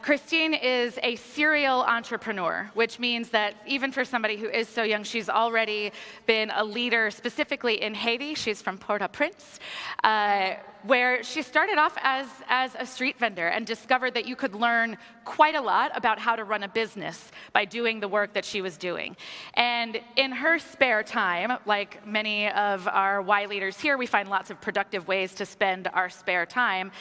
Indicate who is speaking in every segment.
Speaker 1: Christine is a serial entrepreneur, which means that even for somebody who is so young, she's already been a leader specifically in Haiti. She's from Port-au-Prince, where she started off as a street vendor and discovered that you could learn quite a lot about how to run a business by doing the work that she was doing. And in her spare time, like many of our Y leaders here, we find lots of productive ways to spend our spare time.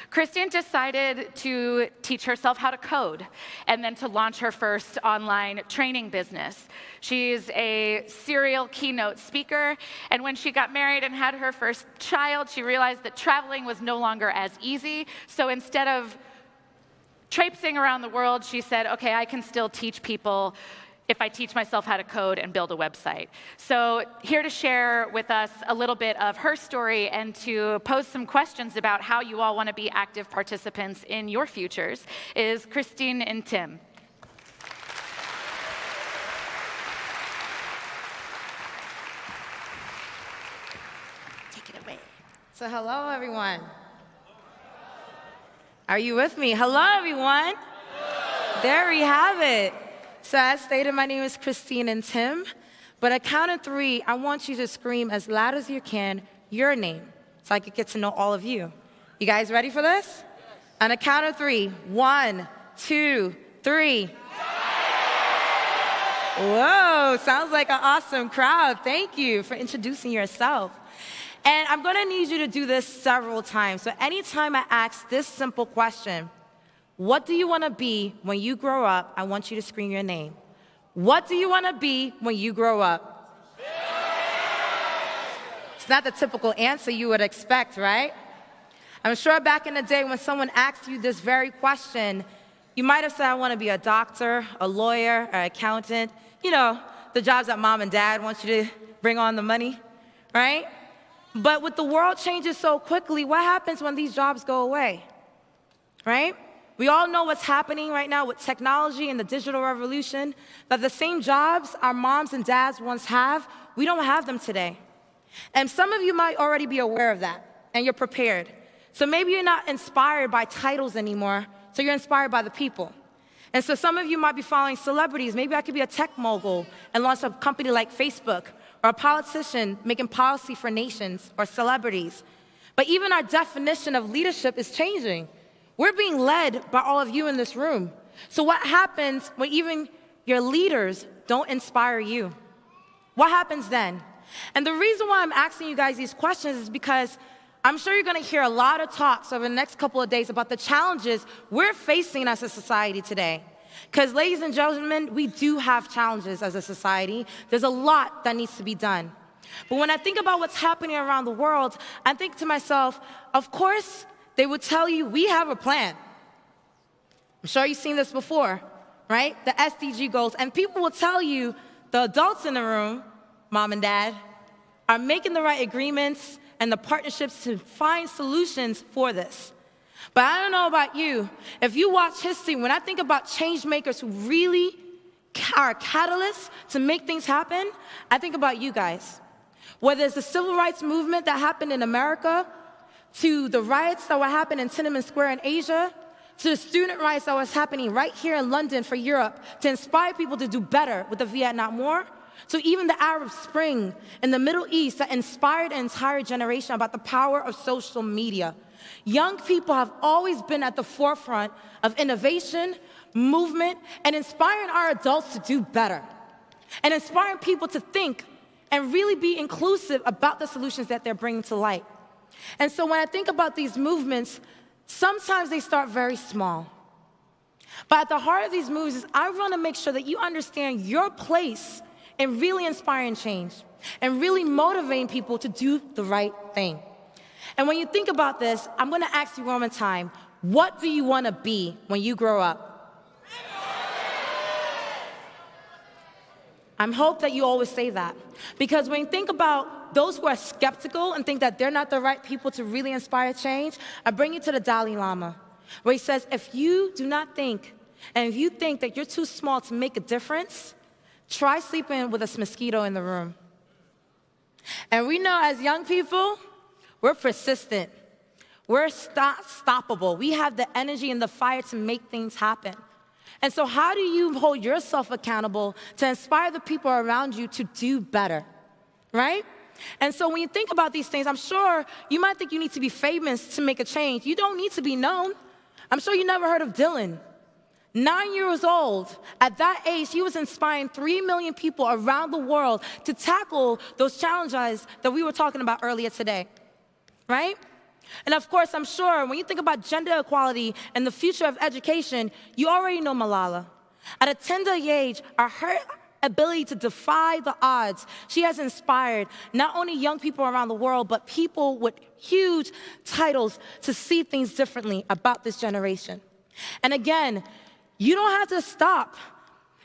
Speaker 1: Christine decided to teach herself how to code and then to launch her first online training business. She's a serial keynote speaker, and when she got married and had her first child, she realized that traveling was no longer as easy. So instead of traipsing around the world, she said, okay, I can still teach people if I teach myself how to code and build a website. So here to share with us a little bit of her story and to pose some questions about how you all want to be active participants in your futures is Christine Ntim.
Speaker 2: Take it away. So hello, everyone. Are you with me? Hello, everyone. Hello. There we have it. So as stated, my name is Christine Ntim, but at count of 3, I want you to scream as loud as you can your name so I can get to know all of you. You guys ready for this? Yes. On a count of 3, 1, 2, 3. Whoa, sounds like an awesome crowd. Thank you for introducing yourself. And I'm gonna need you to do this several times. So anytime I ask this simple question, what do you want to be when you grow up? I want you to scream your name. What do you want to be when you grow up? It's not the typical answer you would expect, right? I'm sure back in the day when someone asked you this very question, you might have said, I want to be a doctor, a lawyer, an accountant. You know, the jobs that mom and dad want you to bring on the money, right? But with the world changing so quickly, what happens when these jobs go away, right? We all know what's happening right now with technology and the digital revolution, that the same jobs our moms and dads once have, we don't have them today. And some of you might already be aware of that, and you're prepared. So maybe you're not inspired by titles anymore, so you're inspired by the people. And so some of you might be following celebrities. Maybe I could be a tech mogul and launch a company like Facebook, or a politician making policy for nations or celebrities. But even our definition of leadership is changing. We're being led by all of you in this room. So what happens when even your leaders don't inspire you? What happens then? And the reason why I'm asking you guys these questions is because I'm sure you're gonna hear a lot of talks over the next couple of days about the challenges we're facing as a society today. Because ladies and gentlemen, we do have challenges as a society. There's a lot that needs to be done. But when I think about what's happening around the world, I think to myself, of course, they would tell you, we have a plan. I'm sure you've seen this before, right? The SDG goals. And people will tell you, the adults in the room, mom and dad, are making the right agreements and the partnerships to find solutions for this. But I don't know about you. If you watch history, when I think about change makers who really are catalysts to make things happen, I think about you guys. Whether it's the civil rights movement that happened in America, to the riots that were happening in Tiananmen Square in Asia, to the student riots that was happening right here in London for Europe to inspire people to do better with the Vietnam War, to even the Arab Spring in the Middle East that inspired an entire generation about the power of social media. Young people have always been at the forefront of innovation, movement, and inspiring our adults to do better, and inspiring people to think and really be inclusive about the solutions that they're bringing to light. And so when I think about these movements, sometimes they start very small. But at the heart of these movements is I want to make sure that you understand your place in really inspiring change and really motivating people to do the right thing. And when you think about this, I'm going to ask you one more time, what do you want to be when you grow up? I hope that you always say that. Because when you think about those who are skeptical and think that they're not the right people to really inspire change, I bring you to the Dalai Lama, where he says, if you do not think, and if you think that you're too small to make a difference, try sleeping with a mosquito in the room. And we know as young people, we're persistent. We're stoppable. We have the energy and the fire to make things happen. And so how do you hold yourself accountable to inspire the people around you to do better, right? And so when you think about these things, I'm sure you might think you need to be famous to make a change. You don't need to be known. I'm sure you never heard of Dylan. 9 years old, at that age, he was inspiring 3 million people around the world to tackle those challenges that we were talking about earlier today, right? And of course, I'm sure when you think about gender equality and the future of education, you already know Malala. At a tender age, her ability to defy the odds, she has inspired not only young people around the world, but people with huge titles to see things differently about this generation. And again, you don't have to stop.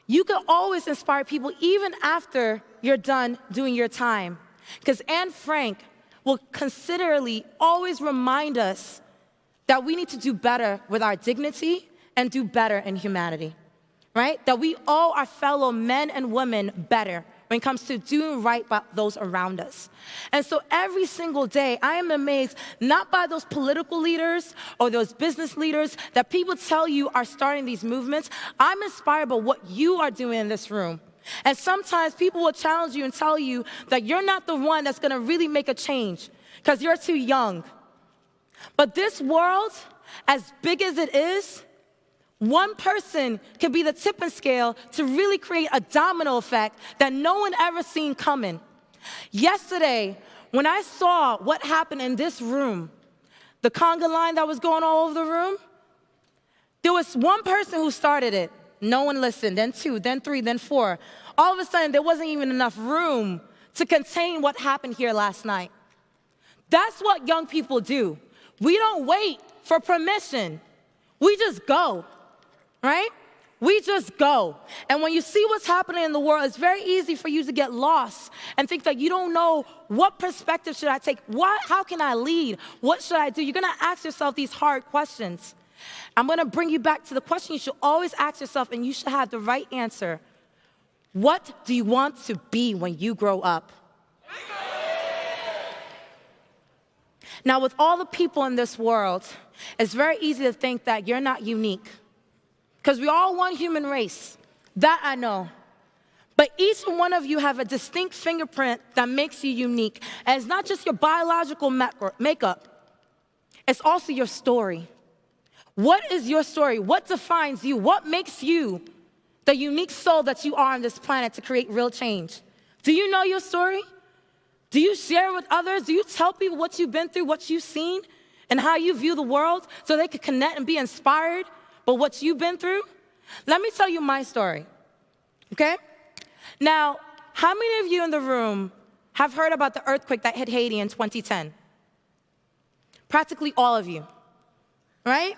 Speaker 2: You can always inspire people even after you're done doing your time. Because Anne Frank will considerably always remind us that we need to do better with our dignity and do better in humanity, right? That we owe our fellow men and women better when it comes to doing right by those around us. And so every single day, I am amazed not by those political leaders or those business leaders that people tell you are starting these movements. I'm inspired by what you are doing in this room. And sometimes people will challenge you and tell you that you're not the one that's gonna really make a change because you're too young. But this world, as big as it is, one person can be the tipping scale to really create a domino effect that no one ever seen coming. Yesterday, when I saw what happened in this room, the conga line that was going all over the room, there was one person who started it. No one listened, then 2, then 3, then 4. All of a sudden, there wasn't even enough room to contain what happened here last night. That's what young people do. We don't wait for permission. We just go, right? We just go. And when you see what's happening in the world, it's very easy for you to get lost and think that you don't know what perspective should I take? How can I lead? What should I do? You're gonna ask yourself these hard questions. I'm gonna bring you back to the question you should always ask yourself, and you should have the right answer. What do you want to be when you grow up? Now, with all the people in this world, it's very easy to think that you're not unique. Because we all one human race. That I know. But each one of you have a distinct fingerprint that makes you unique. And it's not just your biological makeup. It's also your story. What is your story? What defines you? What makes you the unique soul that you are on this planet to create real change? Do you know your story? Do you share with others? Do you tell people what you've been through, what you've seen, and how you view the world so they can connect and be inspired by what you've been through? Let me tell you my story, okay? Now, how many of you in the room have heard about the earthquake that hit Haiti in 2010? Practically all of you, right?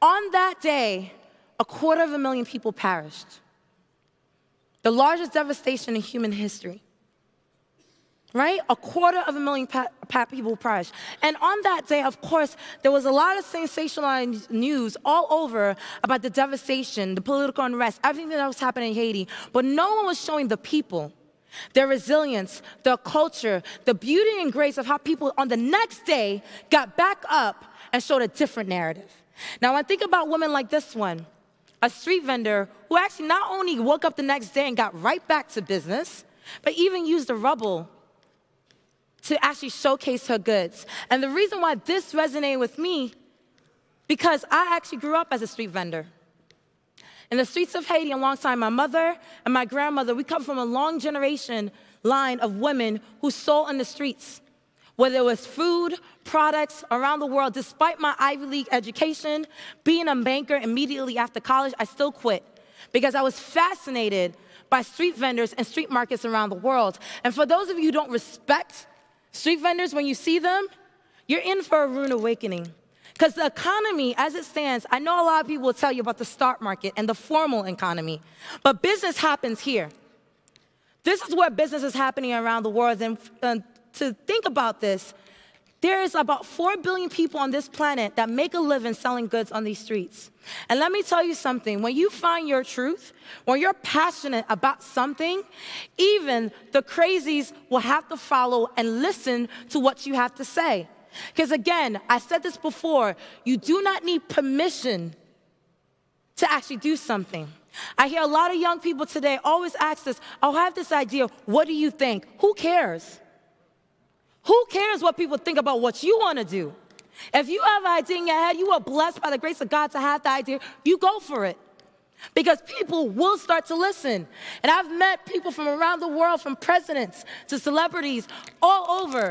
Speaker 2: On that day, 250,000 people perished. The largest devastation in human history. Right? 250,000 people perished. And on that day, of course, there was a lot of sensationalized news all over about the devastation, the political unrest, everything that was happening in Haiti. But no one was showing the people, their resilience, their culture, the beauty and grace of how people on the next day got back up and showed a different narrative. Now, I think about women like this one, a street vendor who actually not only woke up the next day and got right back to business, but even used the rubble to actually showcase her goods. And the reason why this resonated with me, because I actually grew up as a street vendor. In the streets of Haiti, alongside my mother and my grandmother, we come from a long generation line of women who sold on the streets. Whether it was food, products around the world, despite my Ivy League education, being a banker immediately after college, I still quit because I was fascinated by street vendors and street markets around the world. And for those of you who don't respect street vendors when you see them, you're in for a rude awakening. Because the economy, as it stands, I know a lot of people will tell you about the stock market and the formal economy, but business happens here. This is where business is happening around the world. And to think about this, there is about 4 billion people on this planet that make a living selling goods on these streets. And let me tell you something, when you find your truth, when you're passionate about something, even the crazies will have to follow and listen to what you have to say. Because again, I said this before, you do not need permission to actually do something. I hear a lot of young people today always ask us, I'll have this idea, what do you think? Who cares? Who cares what people think about what you want to do? If you have an idea in your head, you are blessed by the grace of God to have the idea, you go for it. Because people will start to listen. And I've met people from around the world, from presidents to celebrities, all over.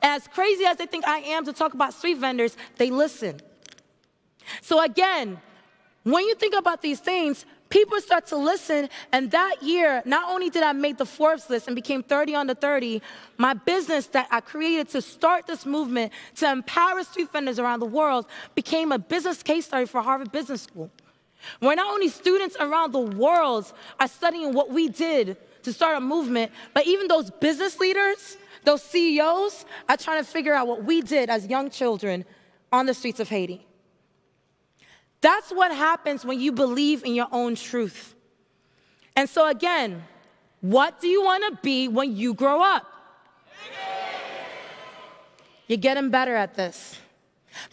Speaker 2: And as crazy as they think I am to talk about street vendors, they listen. So again, when you think about these things, people start to listen, and that year, not only did I make the Forbes list and became 30 under 30, my business that I created to start this movement to empower street vendors around the world became a business case study for Harvard Business School, where not only students around the world are studying what we did to start a movement, but even those business leaders, those CEOs, are trying to figure out what we did as young children on the streets of Haiti. That's what happens when you believe in your own truth. And so again, what do you want to be when you grow up? You're getting better at this.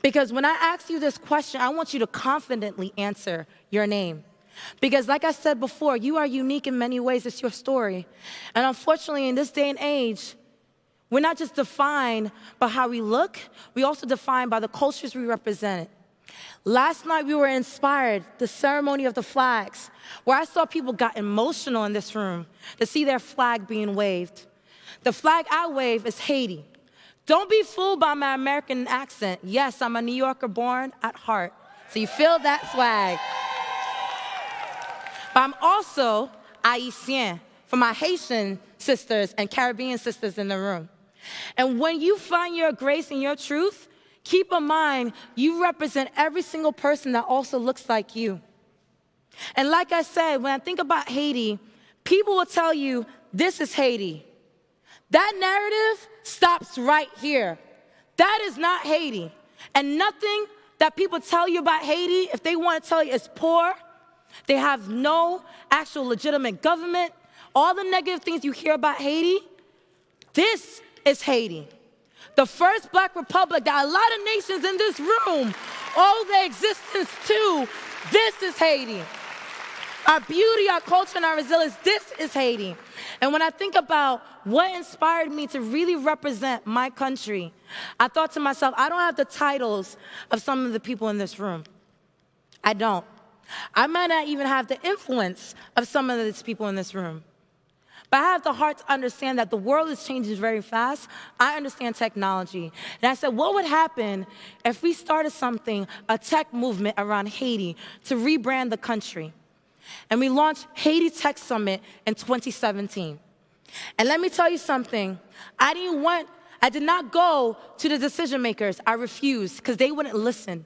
Speaker 2: Because when I ask you this question, I want you to confidently answer your name. Because like I said before, you are unique in many ways. It's your story. And unfortunately, in this day and age, we're not just defined by how we look, we also defined by the cultures we represent. Last night, we were inspired, the ceremony of the flags, where I saw people got emotional in this room to see their flag being waved. The flag I wave is Haiti. Don't be fooled by my American accent. Yes, I'm a New Yorker born at heart, so you feel that swag. But I'm also Haitian, for my Haitian sisters and Caribbean sisters in the room. And when you find your grace and your truth, keep in mind, you represent every single person that also looks like you. And like I said, when I think about Haiti, people will tell you, this is Haiti. That narrative stops right here. That is not Haiti. And nothing that people tell you about Haiti, if they want to tell you, is poor. They have no actual legitimate government. All the negative things you hear about Haiti, this is Haiti. The first black republic that a lot of nations in this room owe their existence to, this is Haiti. Our beauty, our culture, and our resilience, this is Haiti. And when I think about what inspired me to really represent my country, I thought to myself, I don't have the titles of some of the people in this room. I don't. I might not even have the influence of some of these people in this room. But I have the heart to understand that the world is changing very fast. I understand technology. And I said, what would happen if we started something, a tech movement around Haiti to rebrand the country? And we launched Haiti Tech Summit in 2017. And let me tell you something. I did not go to the decision makers. I refused because they wouldn't listen.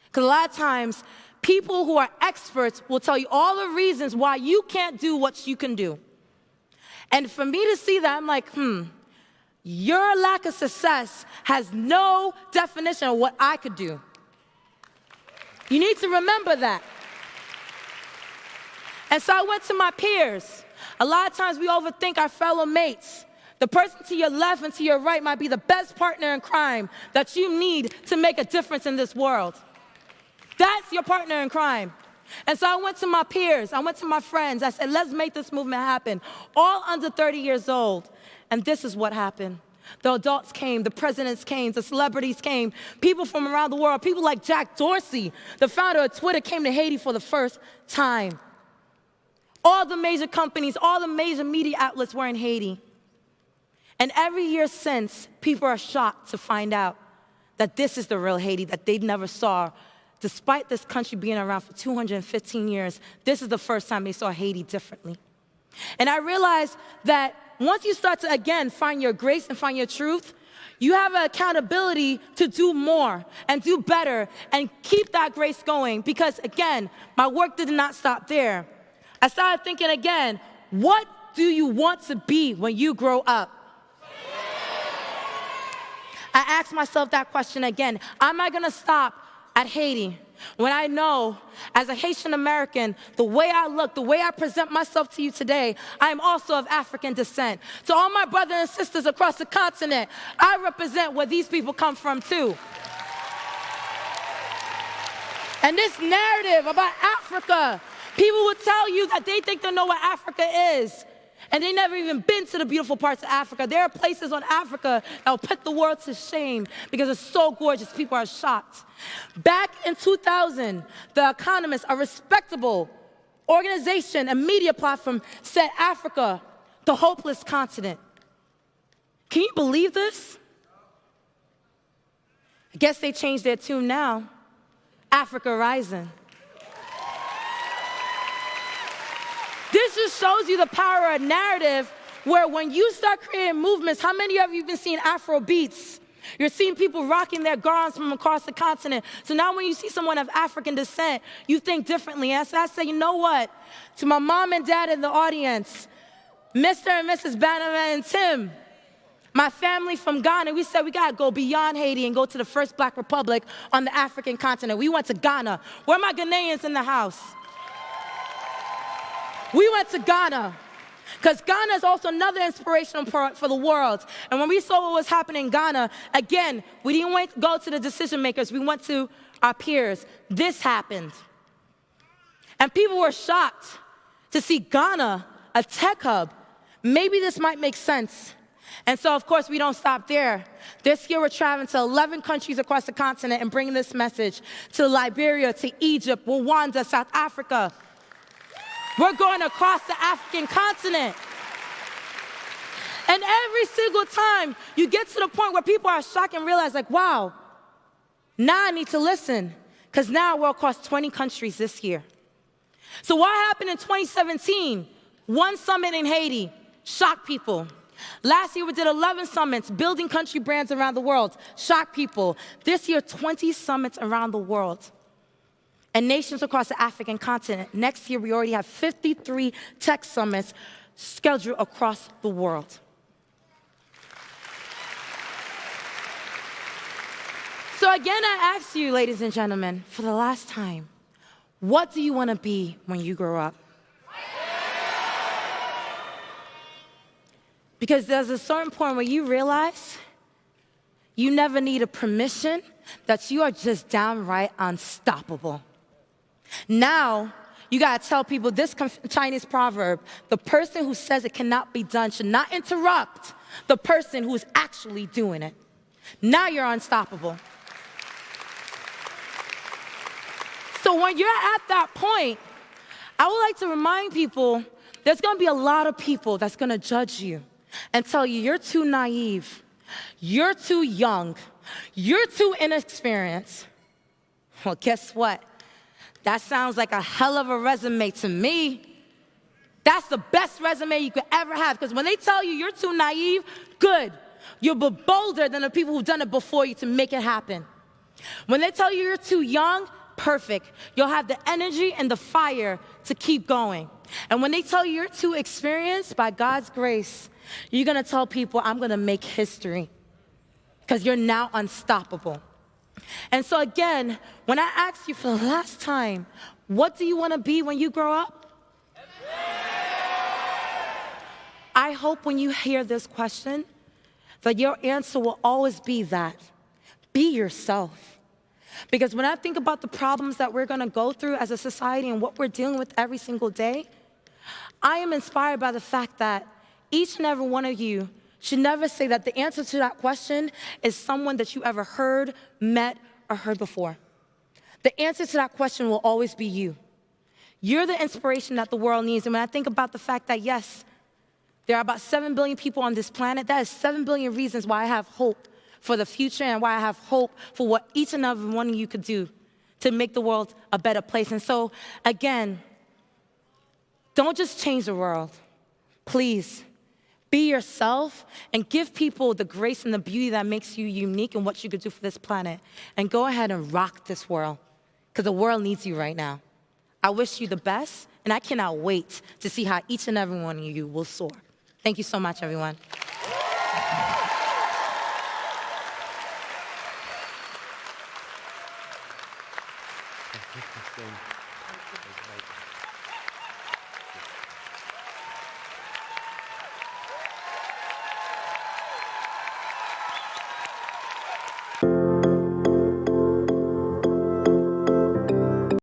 Speaker 2: Because a lot of times, people who are experts will tell you all the reasons why you can't do what you can do. And for me to see that, I'm like, your lack of success has no definition of what I could do. You need to remember that. And so I went to my peers. A lot of times we overthink our fellow mates. The person to your left and to your right might be the best partner in crime that you need to make a difference in this world. That's your partner in crime. And so I went to my peers, I went to my friends, I said, let's make this movement happen. All under 30 years old. And this is what happened. The adults came, the presidents came, the celebrities came, people from around the world, people like Jack Dorsey, the founder of Twitter, came to Haiti for the first time. All the major companies, all the major media outlets were in Haiti. And every year since, people are shocked to find out that this is the real Haiti that they never saw. Despite this country being around for 215 years, this is the first time they saw Haiti differently. And I realized that once you start to, again, find your grace and find your truth, you have an accountability to do more and do better and keep that grace going. Because, again, my work did not stop there. I started thinking again, what do you want to be when you grow up? I asked myself that question again. Am I going to stop at Haiti, when I know, as a Haitian-American, the way I look, the way I present myself to you today, I am also of African descent. To all my brothers and sisters across the continent, I represent where these people come from too. And this narrative about Africa, people will tell you that they think they know what Africa is. And they never even been to the beautiful parts of Africa. There are places on Africa that will put the world to shame because it's so gorgeous, people are shocked. Back in 2000, The Economist, a respectable organization and media platform, said Africa, the hopeless continent. Can you believe this? I guess they changed their tune now. Africa rising. This just shows you the power of narrative, where when you start creating movements, how many of you have been seeing Afro beats? You're seeing people rocking their garments from across the continent. So now when you see someone of African descent, you think differently. And so I say, you know what? To my mom and dad in the audience, Mr. and Mrs. Souffrant Ntim, my family from Ghana, we said we gotta go beyond Haiti and go to the first Black republic on the African continent. We went to Ghana. Where are my Ghanaians in the house? We went to Ghana, because Ghana is also another inspirational part for the world. And when we saw what was happening in Ghana, again, we didn't go to the decision makers, we went to our peers. This happened. And people were shocked to see Ghana, a tech hub. Maybe this might make sense. And so, of course, we don't stop there. This year, we're traveling to 11 countries across the continent and bringing this message to Liberia, to Egypt, Rwanda, South Africa. We're going across the African continent. And every single time you get to the point where people are shocked and realize, like, wow, now I need to listen, because now we're across 20 countries this year. So what happened in 2017? One summit in Haiti shocked people. Last year we did 11 summits, building country brands around the world, shocked people. This year, 20 summits around the world. And nations across the African continent. Next year, we already have 53 tech summits scheduled across the world. So again, I ask you, ladies and gentlemen, for the last time, what do you want to be when you grow up? Because there's a certain point where you realize you never need a permission, that you are just downright unstoppable. Now, you gotta tell people this Chinese proverb: the person who says it cannot be done should not interrupt the person who is actually doing it. Now you're unstoppable. So when you're at that point, I would like to remind people there's gonna be a lot of people that's gonna judge you and tell you you're too naive, you're too young, you're too inexperienced. Well, guess what? That sounds like a hell of a resume to me. That's the best resume you could ever have, because when they tell you you're too naive, good. You'll be bolder than the people who've done it before you to make it happen. When they tell you you're too young, perfect. You'll have the energy and the fire to keep going. And when they tell you you're too experienced, by God's grace, you're gonna tell people, I'm gonna make history, because you're now unstoppable. And so again, when I ask you for the last time, what do you want to be when you grow up? I hope when you hear this question, that your answer will always be that. Be yourself. Because when I think about the problems that we're going to go through as a society and what we're dealing with every single day, I am inspired by the fact that each and every one of you should never say that the answer to that question is someone that you ever heard, met, or heard before. The answer to that question will always be you. You're the inspiration that the world needs. And when I think about the fact that, yes, there are about 7 billion people on this planet, that is 7 billion reasons why I have hope for the future and why I have hope for what each and every one of you could do to make the world a better place. And so, again, don't just change the world. Please. Be yourself and give people the grace and the beauty that makes you unique and what you could do for this planet. And go ahead and rock this world, because the world needs you right now. I wish you the best, and I cannot wait to see how each and every one of you will soar. Thank you so much, everyone.
Speaker 3: Thank you.